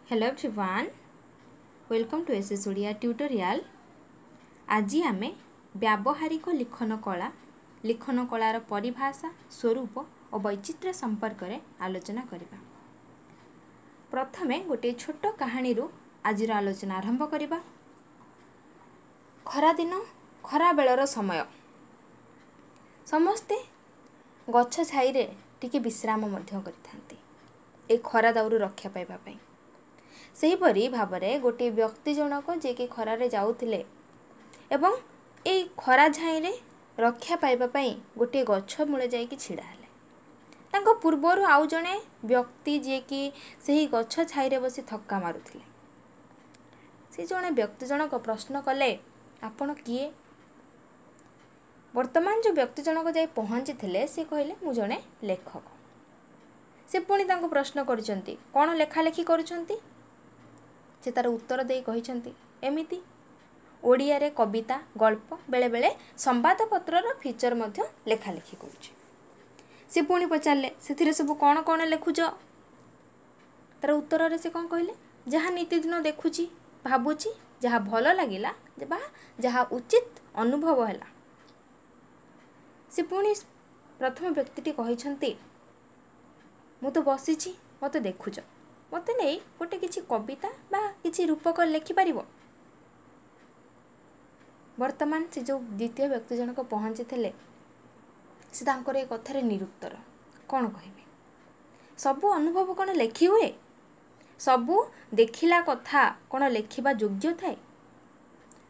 Hello everyone, welcome to SS Odia tutorial. आज आमे व्यावहारिक लिखन कलार परिभाषा स्वरूप और वैचित्र्य संपर्क में आलोचना करिबा। प्रथमे गोटे छोट कहानी आज आलोचना आरंभ करिबा। खरा दिन खरा बेलर समय समस्ते गछ छाई रे टिके विश्राम मध्य करिथांती ए खरा दाउरु रक्षा पाइबा पई। सेहीपरि भावरे गोटे व्यक्ति जनक जे कि खरारे जाउथिले एवं ए खरा झाई रे रक्षा पाइबा पई गोटे गछ मूले जाई कि छिड़ा हेले। तांको पूर्वरु आउ जणे व्यक्ति जे कि सेही गछ छाई रे बसी थक्का मारुथिले। से जणे व्यक्ति जनक प्रश्न कले, आपण किए? वर्तमान जो व्यक्ति जनक जाई पहुंची थिले से कहले, मु जणे लेखक। से पुणी तांको प्रश्न करिसंती, कोन लेखा लेखी करूछंती? से तार उत्तर दे कहिसंती, एमिति ओडिया रे कविता गल्प बेले बेले संवादपत्रर फीचर मध्य लेखा लेखी करूछि। से पुणी पचारले, सेथिरे सब कोन कोन लेखुछ? तार उत्तर रे से कोन कहले, जहा नीतिदिन देखुछि भाबुछि, जहा भलो लागिला बा जहा उचित अनुभव हैला। से पुणी प्रथम व्यक्तिटी कहिसंती, मु तो बसिछि मते देखुछ, मते नै गोटे किछि कविता बा किछि रूपक लेखि पारिबो? वर्तमान से जो द्वितीय व्यक्ति जनक पहुंची थिले से तांकर ए कथारे निरुत्तर कोन कहिबे? सबु अनुभव कोन लेखि हुए? सबु देखिला कथा कोन लेखिबा योग्य थाए?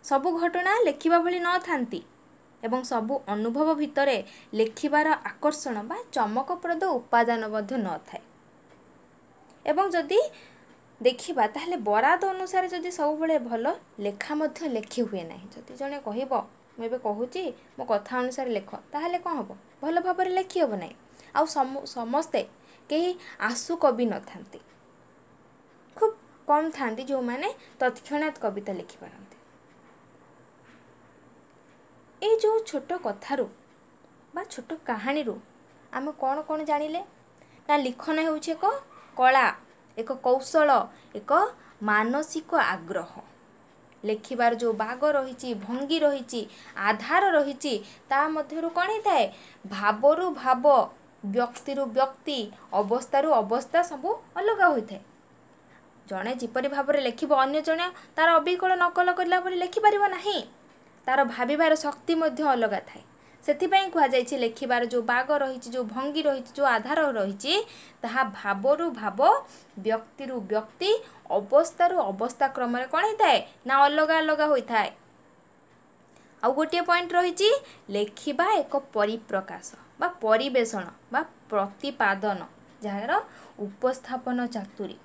सबु घटना लेखिबा भली न थांती एवं सबु अनुभव भितरे लेखिबार आकर्षण बा चमकप्रद उपादान मध्य न थाए। एवं जदि देखिबा ताहले बराद अनुसार जदि सब बळे भलो लेखा मध्य लेखि हुए नाही। जदि जणे कहिबो म एबे कहूची मो कथा अनुसार लेख, ताहले कोन हबो? भलो भाबरे लेखि हबो नाही। आ समस्ते केही आसु कवि न थांती, खूब कम थांती जो माने तत्क्षणात कविता लिखि पारंती। ए जो छोट कथारू बा छोट कहानी रू आमे कोन कोन जानिले ना? लिखन हेउछि एक कला, एक कौशल, एक मानसिक आग्रह। लेखिबार जो बाग रहिछि, भंगी रहिछि, आधार रहिछि, ता मध्यरु कोन हिताए? भावरु भाव, व्यक्तिरु व्यक्ति, अवस्थारु अवस्था सबु अलग होइथाए। जणे जिपरि भावरे लेखिबो अन्य जणे तार अबिकल नकल करला परि लेखि परिबो नाही। तार भाबिबार शक्ति मध्य अलग थाए। सेथिपई कुहा जायछि लेखिबार जो बाग रहिछि, जो भंगी रहिछि, जो आधार रहिछि, ताहा भावरु भाव, व्यक्तिरु व्यक्ति, अवस्थारु अवस्था क्रम रे कोन हिताए ना अलग अलग होइथाए। आ गोटे पॉइंट रहिछि, लेखिबा एक परिप्रकाश बा परिवेषण बा प्रतिपादन, जहार उपस्थापन चातुरी।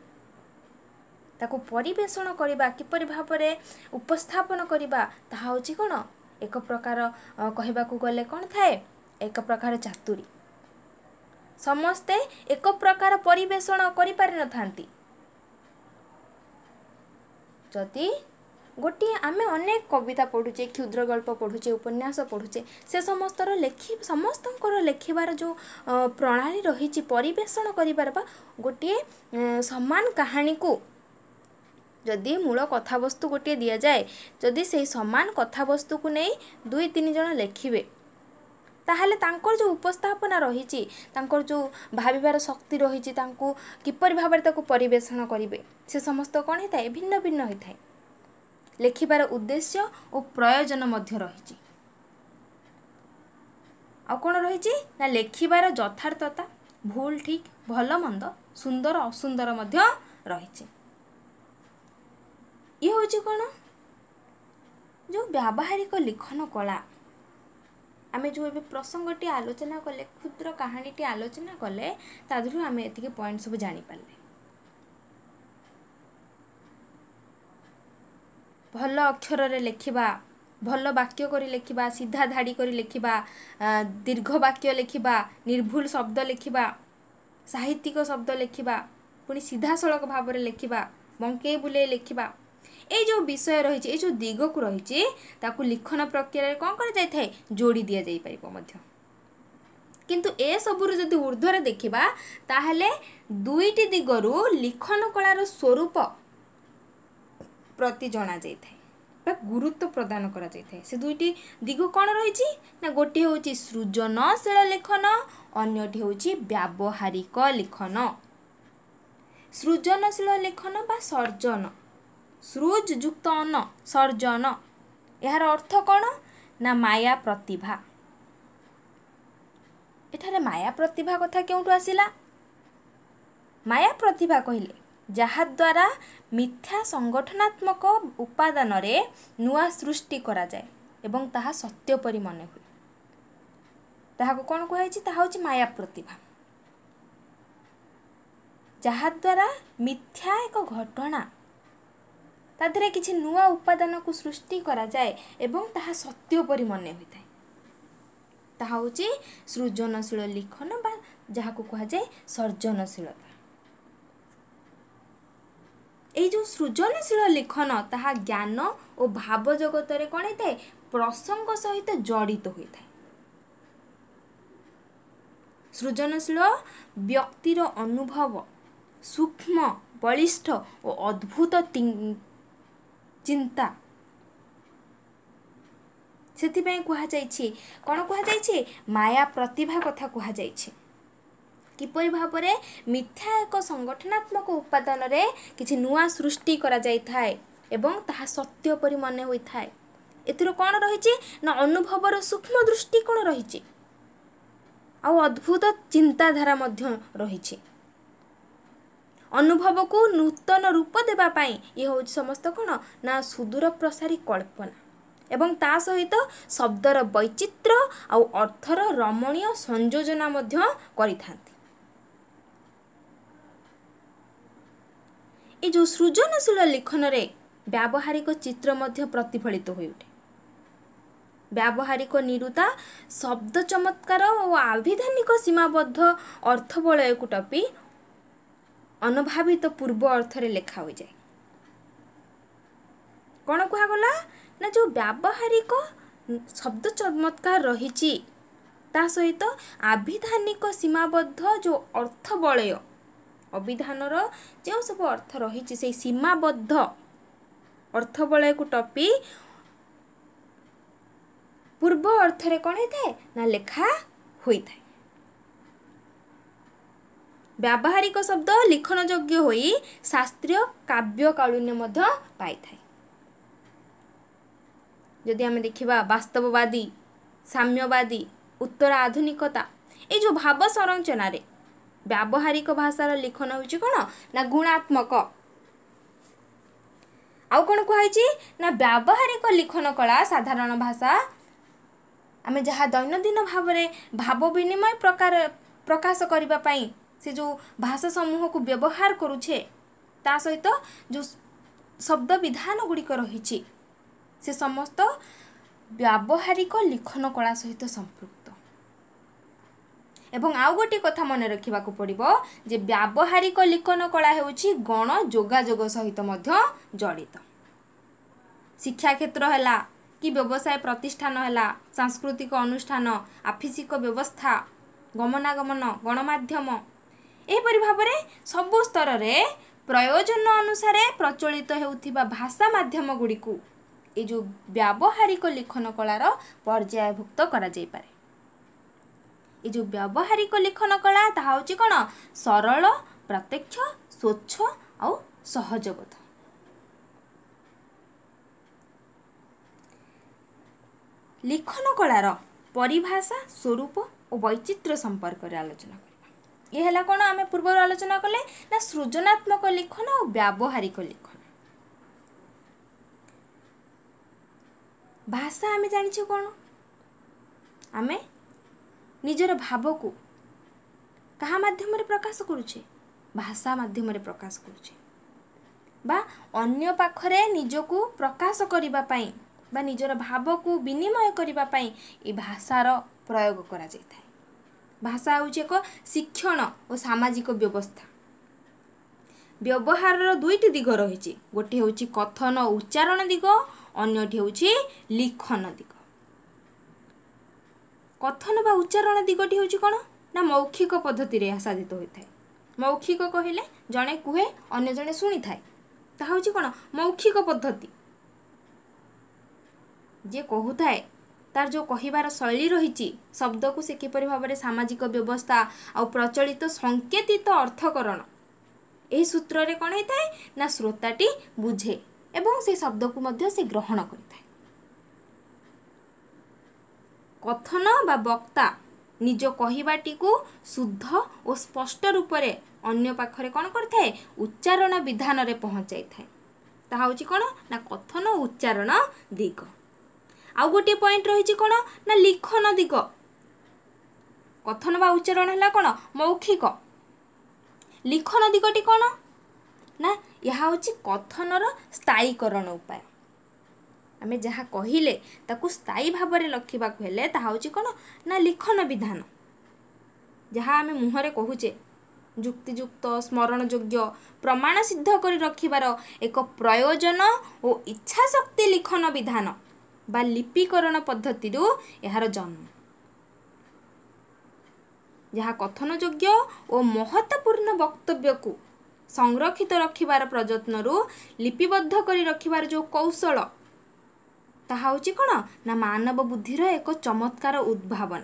ताको परिवेषण करिबा, किपरि भाबरे उपस्थापन करिबा, ताहा होछि कोन एक प्रकार कहबा को गले कोन थाए? एक प्रकार चातुरी। समस्ते एक प्रकार परिवेषण करि पारि न थांती। जदि गोटे आमे अनेक कविता पढुचे, क्षुद्र गल्प पढुचे, उपन्यास पढुचे, से समस्तर समस्तंकर लेखिबार जो प्रणाली रहिछि परिवेषण करिबार बा गोटे समान कहानी को जदि मूल कथावस्तु गोटे दिया जाए, जदि से समान कथावस्तु को नहीं दुई तीन जन लेखिबे, ताहले तांकर जो उपस्थापना रहिछि, तांकर जो भाबिबार शक्ति रहिछि, तांको किपरि भाबरे ताको परिवेषण करिवे, से समस्त कोन हिताए? भिन्न भिन्न होइथाए। लेखिबार उद्देश्य और प्रयोजन मध्य रहिछि। आ कोन रहिछि ना लेखिबार यथार्थता, भूल ठीक, भलो मंद, सुंदर असुंदर मध्य रहिछि। ये होछि कोन? जो व्यावहारिक लिखन कला आमे जो एबे प्रसंगटी आलोचना कले, क्षुद्र कहानीटी आलोचना कले, तादरु आमे एतिके पॉइंट सब जानि पाले। भलो अक्षर रे लेखिबा, भलो वाक्य करी लेखिबा, सीधा धाड़ी करी लेखिबा, दीर्घ वाक्य लेखिबा, निर्भुल शब्द लेखिबा, साहित्यिक शब्द लेखिबा, पुनी सीधा सड़क भाव लेखिबा, बंके बुले लेखिबा, ए जो विषय रही, ए जो दिग को रही, ताकू लिखन प्रक्रिया कौन कर जाय थाए? जोड़ी दिया जाई पाइबो मध्य। किंतु ए सबुरु जदि ऊर्ध्वर देखिबा, ताहले दुईटी दिगरु लिखन कलार स्वरूप प्रति जना जाइथाय बा गुरुत्व प्रदान करा जाइथाय। से दुईटी दिग कौन रही ना गोटे हूँ सृजनशील लेखन अन्यटी हूँ व्यावहारिक लेखन। सृजनशील लेखन बा सर्जन सृज युक्त अन सर्जन यार अर्थ कौन ना माया प्रतिभा। एठारे माया प्रतिभा कथा क्योंठु आसिला? माया प्रतिभा कहले जहा द्वारा मिथ्या संगठनात्मक उपादान रे नुआ सृष्टि करा जाए एवं ताहा सत्य परि मने हुए ताहा को कौन कहै छि ताहा होछि माया प्रतिभा। जहा द्वारा मिथ्या एक घटना तादरे किछि नुआ उपादान को सृष्टि करा जाए एवं ताहा सत्य परि मने होइथाय ताहा होछि सृजनशील लेखन बा जहा को कहा जाए सर्जनशीलता। ए जो सृजनशील लेखन ताहा ज्ञान और भाव जगत रे कोन हेते प्रसंग सहित जड़ित होइथाय। सृजनशील व्यक्तिर अनुभव सूक्ष्म बलिष्ठ और अद्भुत चिंता सेथिपय कहा जाइछि कोन कहा जाइछि माया प्रतिभा कथा कहा जाइछि। किपरि भाबरे मिथ्या एक संगठनात्मक उपादान रे किछि नुआ सृष्टि करा जाइथाय एवं ताहा सत्य परि मने होइथाय। एथिरो कोन रहिछि ना अनुभवर सूक्ष्म दृष्टिकोण रहिछि आ अद्भुत चिंताधारा मध्य रहिछि। अनुभव को नूतन रूप देबा पाई ये हो समस्त कोन ना सुदूर प्रसारी कल्पना एवं ता सहित शब्दर वैचित्र्य आउ अर्थर रमणीय संयोजना मध्य करिथांती। ए जो सृजनशील लेखन रे व्यावहारिक चित्र मध्य प्रतिफलित हो उठे। व्यावहारिक निरुता शब्द चमत्कार और आविधानिक सीमाबद्ध अर्थ बलय को टपी अनभावित पूर्व अर्थ रे लेखा हो जाए। कौन कहा गला ना जो व्यावहारिक शब्द चमत्कार रही ता सहित आविधानिक सीमाबद्ध जो अर्थ बलय अभिधानर जो सब अर्थ रही से सीमाबद्ध अर्थ बलय को टपी पूर्व अर्थ रे कौन होता है ना लेखा होता है। व्यावहारिक शब्द लिखन योग्य होई शास्त्रीय काव्य कालुन्य मध्य पाई थाए। यदि आम देखा वास्तववादी साम्यवादी उत्तर आधुनिकता ये जो भाव संरचना रे व्यावहारिक भाषार लिखन होची कोन ना गुणात्मक आउ कोन कहैछि ना व्यावहारिक लिखन कला साधारण भाषा आमे जहाँ दैनंदिन भाव भाव विनिमय प्रकाश करबा पई से जो भाषा समूह को व्यवहार करुछे ता सहित जो शब्द विधान गुड़िक रही से समस्त व्यावहारिक लिखन कला सहित संपृक्त। एवं आउ गोटे कथा मन रखा पड़ो जे व्यावहारिक लिखन कला हेउछि गण जोगाजोग सहित मध्य जड़ित। शिक्षा क्षेत्र है कि व्यवसाय प्रतिष्ठान है सांस्कृतिक अनुष्ठान आफिसिक व्यवस्था गमनागमन गणमाध्यम एपरि भाव में सबु स्तर रे प्रयोजन अनुसार प्रचलित हेउथिबा भाषा माध्यम गुड़ी को ये जो व्यावहारिक लिखन कलार पर्यायभुक्त करा जाय पारे। ये जो व्यावहारिक लिखन कला ताहा होची कोन सरल प्रत्यक्ष स्वच्छ और सहजबोध। लिखन कलार परिभाषा स्वरूप और वैचित्र्य संपर्क रे आलोचना करबा। ये हला कोन आमे पूर्व आलोचना कले ना सृजनात्मक लिखन और व्यावहारिक लिखन। भाषा आमे जानिछे कोन आमे निजर भाव को कहा माध्यम रे प्रकाश करुछे भाषा माध्यम रे प्रकाश करुछे बा अन्य पाखरे निजको प्रकाश करिबा पई बा निजर भाव को विनिमय करिबा पई ए भाषार प्रयोग करा जायथाय। भाषा होउछ एक शिक्षण और सामाजिक व्यवस्था। व्यवहार दुईटी दिग रही गोटे हूँ कथन उच्चारण दिग अन्यटी हूँ लिखन दिग। कथन बा उच्चारण दिगटी हूँ कौन ना मौखिक पद्धति रे साधित होता है। मौखिक कहले जड़े कहे अन्य जड़े शुणी थाए ତାହା ହେଉଛି କ'ଣ ମୌଖିକ ପଦ୍ଧତି। ଯିଏ କହୁଥାଏ ତାର ଯେଉଁ କହିବାର ଶୈଳୀ ରହିଛି, ଶବ୍ଦକୁ ସେ କିପରି ଭାବରେ ସାମାଜିକ ବ୍ୟବସ୍ଥା ଆଉ ପ୍ରଚଳିତ ସଂକେତିତ ଅର୍ଥକରଣ, ଏହି ସୂତ୍ରରେ କ'ଣ ହେଇଥାଏ ନା ଶ୍ରୋତାଟି ବୁଝେ ଏବଂ ସେ ଶବ୍ଦକୁ ମଧ୍ୟ ସେ ଗ୍ରହଣ କରିଥାଏ। କଥନ ବା ବକ୍ତା ନିଜ କହିବାଟିକୁ ଶୁଦ୍ଧ ଓ ସ୍ପଷ୍ଟ ରୂପରେ ଅନ୍ୟ ପାଖରେ କ'ଣ କରିଥାଏ, ଉଚ୍ଚାରଣ ବିଧାନରେ ପହଞ୍ଚାଇଥାଏ। ତାହା ହେଉଛି କ'ଣ ନା କଥନ ଓ ଉଚ୍ଚାରଣ ଦିଗ। ଆଉ ଗୋଟିଏ ପଏଣ୍ଟ ରହିଛି କ'ଣ ନା ଲିଖନ ଦିଗ। କଥନ ବା ଉଚ୍ଚାରଣ ହେଲା କ'ଣ ମୌଖିକ। ଲିଖନ ଦିଗଟି କ'ଣ ନା ଏହା ହେଉଛି କଥନର ସ୍ଥାୟୀକରଣ ଉପାୟ। ଆମେ ଯାହା କହିଲେ ତାକୁ ସ୍ଥାୟୀ ଭାବରେ ଲେଖିବାକୁ ହେଲେ ତାହା ହେଉଛି କ'ଣ ନା ଲିଖନ ବିଧାନ। ଯାହା ଆମେ ମୁହଁରେ କହୁଛେ ଯୁକ୍ତିଯୁକ୍ତ, ସ୍ମରଣଯୋଗ୍ୟ, ପ୍ରମାଣ ସିଦ୍ଧ କରି ରଖିବାର ଏକ ପ୍ରୟୋଜନ ଓ ଇଚ୍ଛାଶକ୍ତି ଲିଖନ ବିଧାନ ବା ଲିପିକରଣ ପଦ୍ଧତିରୁ ଏହାର ଜନ୍ମ। ଯାହା କଥନଯୋଗ୍ୟ ଓ ମହତ୍ତ୍ୱପୂର୍ଣ୍ଣ ବକ୍ତବ୍ୟକୁ ସଂରକ୍ଷିତ ରଖିବାର ପ୍ରଯତ୍ନରୁ ଲିପିବଦ୍ଧ କରି ରଖିବାର ଯେଉଁ କୌଶଳ, ତାହା ହେଉଛି କ'ଣ ନା ମାନବ ବୁଦ୍ଧିର ଏକ ଚମତ୍କାର ଉଦ୍ଭାବନ।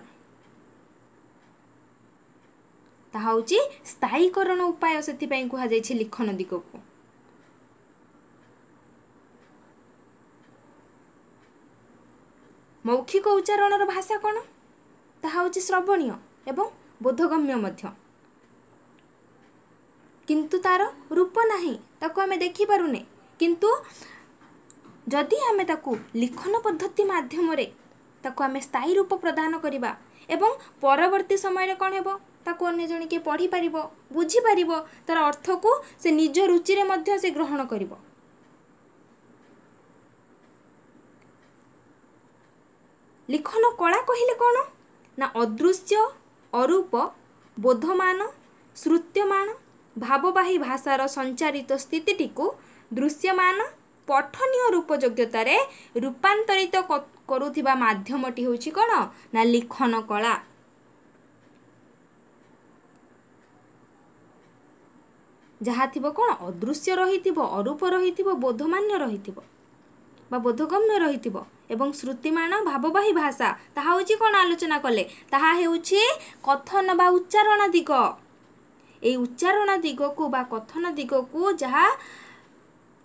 ତାହା ହେଉଛି ସ୍ଥାୟୀକରଣ ଉପାୟ, ସେଥିପାଇଁ କୁହାଯାଇଛି ଲିଖନ ଦିଗକୁ। ମୌଖିକ ଉଚ୍ଚାରଣର ଭାଷା କ'ଣ? ତାହା ହେଉଛି ଶ୍ରବଣୀୟ ଏବଂ ବୋଧଗମ୍ୟ ମଧ୍ୟ, କିନ୍ତୁ ତାର ରୂପ ନାହିଁ, ତାକୁ ଆମେ ଦେଖିପାରୁନେ। କିନ୍ତୁ ଯଦି ଆମେ ତାକୁ ଲିଖନ ପଦ୍ଧତି ମାଧ୍ୟମରେ ତାକୁ ଆମେ ସ୍ଥାୟୀ ରୂପ ପ୍ରଦାନ କରିବା ଏବଂ ପରବର୍ତ୍ତୀ ସମୟରେ କ'ଣ ହେବ, ତାକୁ ଅନ୍ୟ ଜଣେ କିଏ ପଢ଼ିପାରିବ, ବୁଝିପାରିବ, ତାର ଅର୍ଥକୁ ସେ ନିଜ ରୁଚିରେ ମଧ୍ୟ ସେ ଗ୍ରହଣ କରିବ। ଲିଖନ କଳା କହିଲେ କ'ଣ ନା ଅଦୃଶ୍ୟ, ଅରୂପ, ବୋଧମାନ, ଶ୍ରୁତ୍ୟମାନ, ଭାବବାହୀ ଭାଷାର ସଞ୍ଚାରିତ ସ୍ଥିତିଟିକୁ ଦୃଶ୍ୟମାନ ପଠନୀୟ ରୂପ ଯୋଗ୍ୟତାରେ ରୂପାନ୍ତରିତ କରୁଥିବା ମାଧ୍ୟମଟି ହେଉଛି କ'ଣ ନା ଲିଖନ କଳା। ଯାହା ଥିବ କ'ଣ ଅଦୃଶ୍ୟ ରହିଥିବ, ଅରୂପ ରହିଥିବ, ବୋଧମାନ୍ୟ ରହିଥିବ ବା ବୋଧଗମ୍ୟ ରହିଥିବ ଏବଂ ଶ୍ରୁତିମାନ ଭାବବାହୀ ଭାଷା, ତାହା ହେଉଛି କ'ଣ ଆଲୋଚନା କଲେ, ତାହା ହେଉଛି କଥନ ବା ଉଚ୍ଚାରଣ ଦିଗ। এই ଉଚ୍ଚାରଣ ଦିଗକୁ ବା କଥନ ଦିଗକୁ ଯାହା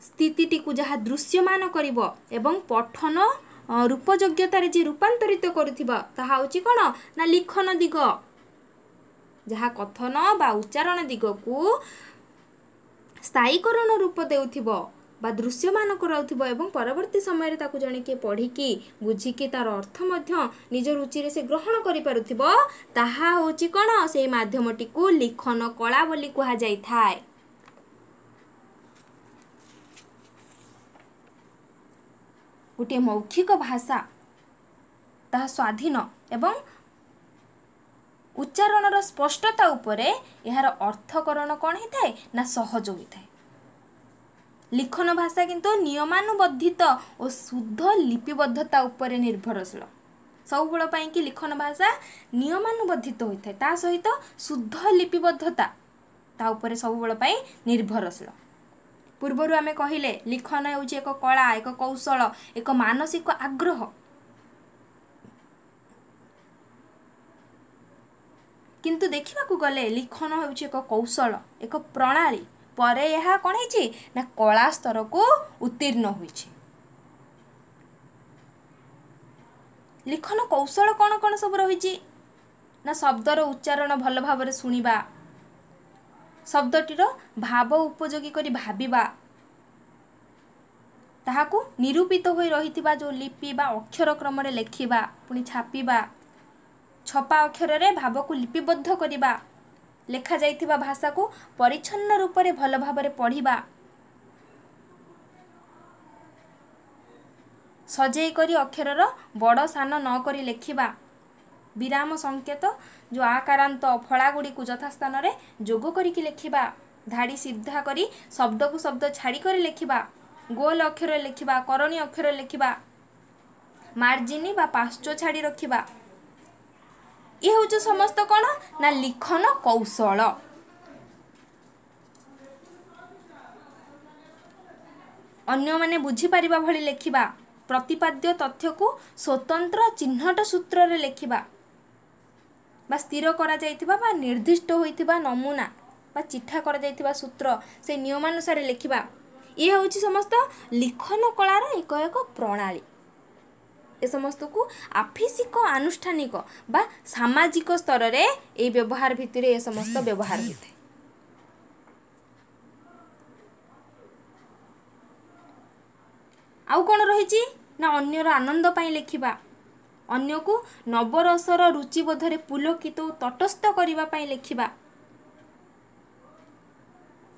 ସ୍ଥିତିଟିକୁ ଯାହା ଦୃଶ୍ୟମାନ କରିବ ଏବଂ ପଠନ ରୂପ ଯୋଗ୍ୟତାରେ ଯିଏ ରୂପାନ୍ତରିତ କରୁଥିବ, ତାହା ହେଉଛି କ'ଣ ନା ଲିଖନ ଦିଗ। ଯାହା କଥନ ବା ଉଚ୍ଚାରଣ ଦିଗକୁ ସ୍ଥାୟୀକରଣ ରୂପ ଦେଉଥିବ ବା ଦୃଶ୍ୟମାନ କରାଉଥିବ ଏବଂ ପରବର୍ତ୍ତୀ ସମୟରେ ତାକୁ ଜଣେ କିଏ ପଢ଼ିକି ବୁଝିକି ତାର ଅର୍ଥ ମଧ୍ୟ ନିଜ ରୁଚିରେ ସେ ଗ୍ରହଣ କରିପାରୁଥିବ, ତାହା ହେଉଛି କ'ଣ ସେହି ମାଧ୍ୟମଟିକୁ ଲିଖନ କଳା ବୋଲି କୁହାଯାଇଥାଏ। ଗୋଟିଏ ମୌଖିକ ଭାଷା ତାହା ସ୍ୱାଧୀନ ଏବଂ ଉଚ୍ଚାରଣର ସ୍ପଷ୍ଟତା ଉପରେ ଏହାର ଅର୍ଥକରଣ କ'ଣ ହେଇଥାଏ ନା ସହଜ ହୋଇଥାଏ। ଲିଖନ ଭାଷା କିନ୍ତୁ ନିୟମାନୁବର୍ଦ୍ଧିତ ଓ ଶୁଦ୍ଧ ଲିପିବଦ୍ଧତା ଉପରେ ନିର୍ଭରଶୀଳ। ସବୁବେଳ ପାଇଁକି ଲିଖନ ଭାଷା ନିୟମାନୁବର୍ଦ୍ଧିତ ହୋଇଥାଏ, ତା ସହିତ ଶୁଦ୍ଧ ଲିପିବଦ୍ଧତା ତା ଉପରେ ସବୁବେଳ ପାଇଁ ନିର୍ଭରଶୀଳ। ପୂର୍ବରୁ ଆମେ କହିଲେ ଲିଖନ ହେଉଛି ଏକ କଳା, ଏକ କୌଶଳ, ଏକ ମାନସିକ ଆଗ୍ରହ। କିନ୍ତୁ ଦେଖିବାକୁ ଗଲେ ଲିଖନ ହେଉଛି ଏକ କୌଶଳ, ଏକ ପ୍ରଣାଳୀ, ପରେ ଏହା କ'ଣ ହେଇଛି ନା କଳା ସ୍ତରକୁ ଉତ୍ତୀର୍ଣ୍ଣ ହୋଇଛି। ଲିଖନ କୌଶଳ କ'ଣ କ'ଣ ସବୁ ରହିଛି ନା ଶବ୍ଦର ଉଚ୍ଚାରଣ ଭଲ ଭାବରେ ଶୁଣିବା, ଶବ୍ଦଟିର ଭାବ ଉପଯୋଗୀ କରି ଭାବିବା, ତାହାକୁ ନିରୂପିତ ହୋଇ ରହିଥିବା ଯେଉଁ ଲିପି ବା ଅକ୍ଷର କ୍ରମରେ ଲେଖିବା, ପୁଣି ଛାପିବା, ଛପା ଅକ୍ଷରରେ ଭାବକୁ ଲିପିବଦ୍ଧ କରିବା, ଲେଖାଯାଇଥିବା ଭାଷାକୁ ପରିଚ୍ଛନ୍ନ ରୂପରେ ଭଲ ଭାବରେ ପଢ଼ିବା, ସଜେଇ କରି ଅକ୍ଷରର ବଡ଼ ସାନ ନ କରି ଲେଖିବା, ବିରାମ ସଂକେତ ଯେଉଁ ଆକାରାନ୍ତ ଫଳାଗୁଡ଼ିକୁ ଯଥାସ୍ଥାନରେ ଯୋଗ କରିକି ଲେଖିବା, ଧାଡ଼ି ସିଧା କରି ଶବ୍ଦକୁ ଶବ୍ଦ ଛାଡ଼ି କରି ଲେଖିବା, ଗୋଲ ଅକ୍ଷରରେ ଲେଖିବା, କରଣୀ ଅକ୍ଷରରେ ଲେଖିବା, ମାର୍ଜିନି ବା ପାର୍ଶ୍ୱ ଛାଡ଼ି ରଖିବା, ଇଏ ହେଉଛି ସମସ୍ତ କ'ଣ ନା ଲିଖନ କୌଶଳ। अन्य माने बुझी पारिबा भली लेखिबा, प्रतिपाद्य तथ्य को स्वतंत्र चिन्हट सूत्र रे लेखिबा बा स्थिर करा जाइथिबा बा निर्दिष्ट होइथिबा नमूना बा चिठा करा जाइथिबा सूत्र से नियमानुसार लेखिबा, ये होची समस्त लिखन कलार एक एक प्रणाली। ए समस्त को आफिसिक आनुष्ठानिक बा सामाजिक स्तर रे ए व्यवहार भितर ए समस्त व्यवहार होते। आउ कौन रही ना अन्यर आनंद पाई लेखिबा, अन्य को नवरसर रुचिबोधरे पुलकित तो तटस्थ करिबा पाई लेखिबा,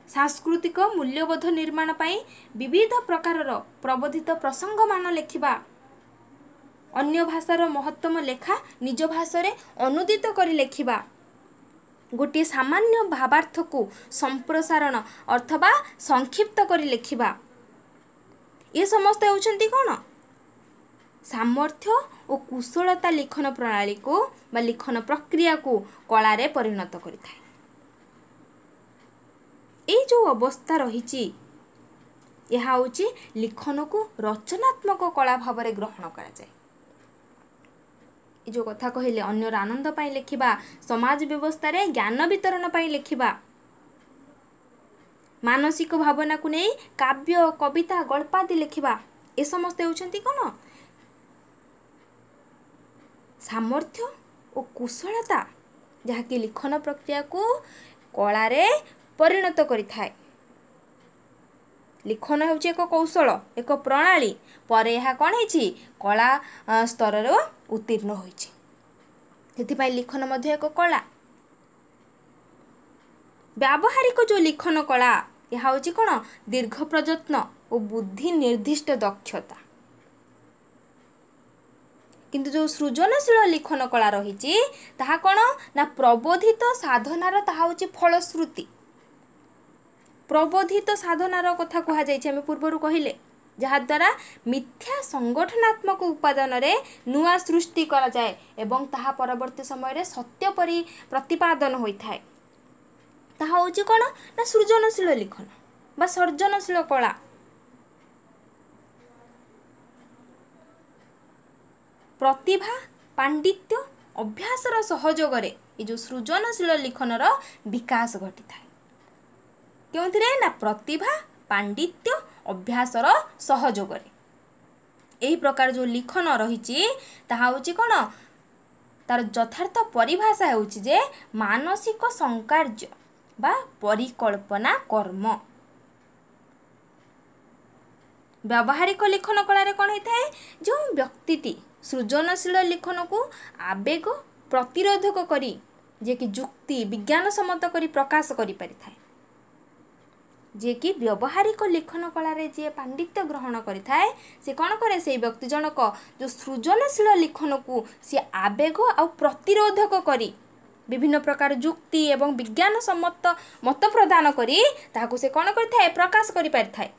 सांस्कृतिक मूल्यबोध निर्माण पाई विविध प्रकारर प्रबोधित प्रसंग मान लेखिबा, अन्य भाषार महत्तम लेखा निज भाषारे अनुदित करी लेखिबा, गोटे सामान्य भावार्थ को संप्रसारण अथवा संक्षिप्त करी लेखिबा, ये समस्त होउछंती कोन सामर्थ्य और कुशलता लिखन प्रणाली को बा लिखन प्रक्रिया को कला रे परिणत करिथाय। ए जो अवस्था रहिछि यहा होछि लिखन को रचनात्मक कला भावरे ग्रहण करा जाय। ए जो कथा कहिले अन्यर आनंद पाई लेखिबा, समाज व्यवस्था रे ज्ञान वितरण पाई लेखिबा, मानसिक भावना को नहीं काव्य कविता गल्पादि लेखिबा, ए समस्त होउछंती कोन सामर्थ्य और कुशलता जहाँकि लिखन प्रक्रिया को कला रे परिणत करिथाय। लिखन होउछि एक कौशल एक प्रणाली पर यह कौन है कला स्तर रे उत्तीर्ण होइछि, सेथिपाई लिखन मध्य एक कला। व्यावहारिक जो लिखन कला यह होछि कोन दीर्घ प्रयत्न और बुद्धि निर्दिष्ट दक्षता, किंतु जो सृजनशील लिखन कला रही ताहा कोन ना प्रबोधित साधनार ताहा होछि फलश्रुति। प्रबोधित साधनार कथा कहा जाइछि आमे पूर्वरु कहिले, जहा द्वारा मिथ्या संगठनात्मक उपादान रे नुआ सृष्टि करा जाए एवं ताहा परवर्ती समय रे सत्य परि प्रतिपादन होइथाय। ताहा होछि कोन ना सृजनशील लिखन बा सर्जनशील कला। प्रतिभा पांडित्य अभ्यासर सहयोग रे ये जो सृजनशील लिखनर विकास घटी थाए। क्योंथिरे ना प्रतिभा पांडित्य अभ्यासर सहयोग रे एही प्रकार जो लिखन रही ताहा होछि कोन तार यथार्थ परिभाषा होछि जे मानसिक संकार्य बा परिकल्पना कर्म। व्यावहारिक लिखन कला कौन होता है जो व्यक्तिटी सृजनशील लिखन को आवेग प्रतिरोधक करी जे कि जुक्ति विज्ञान सम्मत करी प्रकाश करि पारि थाए, जे कि व्यावहारिक लिखन कला रे जे पांडित्य ग्रहण करि थाए से कौन करे से व्यक्ति जनक जो सृजनशील लिखन को से आवेग और प्रतिरोधक करी विभिन्न प्रकार जुक्ति एवं विज्ञान सम्मत मत प्रदान करी ताहाको से कौन करि प्रकाश करि पारि थाए।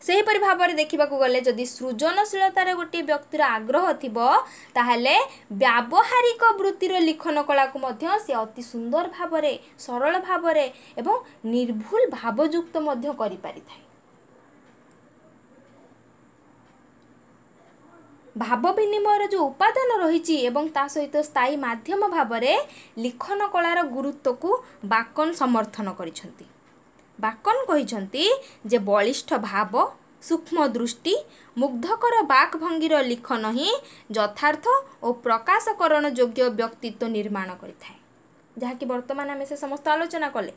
सही परि भाव में देखा गले जदि सृजनशीलतार गोटे व्यक्तिर आग्रह थिबो ताहले व्यावहारिक वृत्तिर लिखन कला को मध्य से अति सुंदर भाव में सरल भाव में एवं निर्भुल भावयुक्त मध्य करि पारि थाए। भाव विनिमयर जो उपादान रही एवं ता सहित स्थायी माध्यम भाव में लिखन कलार गुरुत्व को बाकन समर्थन करिसंती। बाकन कहिसंती जे बलिष्ठ भाव सूक्ष्म दृष्टि मुग्धकर बाक भंगीर लिखन ही यथार्थ और प्रकाशकरण योग्य व्यक्तित्व निर्माण करिथाए। जहाँकि वर्तमान आम से समस्त आलोचना कले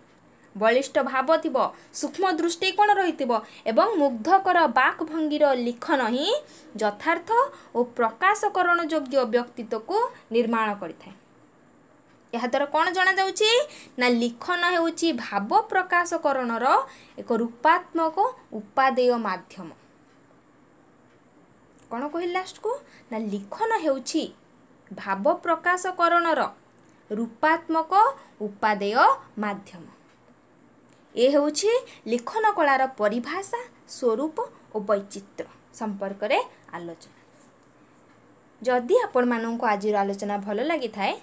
बलिष्ठ भाव थिबो सूक्ष्म दृष्टि कोण रहिथिबो एवं मुग्धकर बाक भंगीर लिखन ही यथार्थ और प्रकाशकरण योग्य व्यक्तित्व को निर्माण करिथाए। यह द्वारा कौन जना जाउची ना लिखन हेउची भाव प्रकाशकरणर एक रूपात्मक उपादेय माध्यम। कौन कहि लास्ट को ना लिखन हेउची भाव प्रकाशकरणर रूपात्मक उपादेय माध्यम। ये हेउची लिखन कलार परिभाषा स्वरूप और वैचित्र संपर्क रे आलोचना। जदि आपण माननको आज आलोचना भल लगी थाए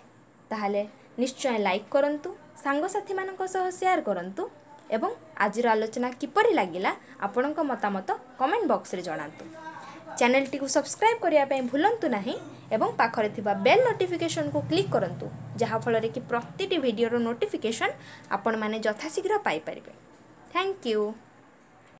ताहले निश्चय लाइक करंतु सांग साथी मानक सह शेयर करंतु एवं आजिर आलोचना किपरि लागिला आपणक मतामत कमेंट बॉक्स रे जणातु। चैनल टी को सब्सक्राइब करने भूलंतु नहीं एवं पाखरे थिबा बेल नोटिफिकेशन को क्लिक करंतु जहाँ फल कि प्रतिटी वीडियो नोटिफिकेशन आपण माने यथाशीघ्र पाई परिबे। Thank you.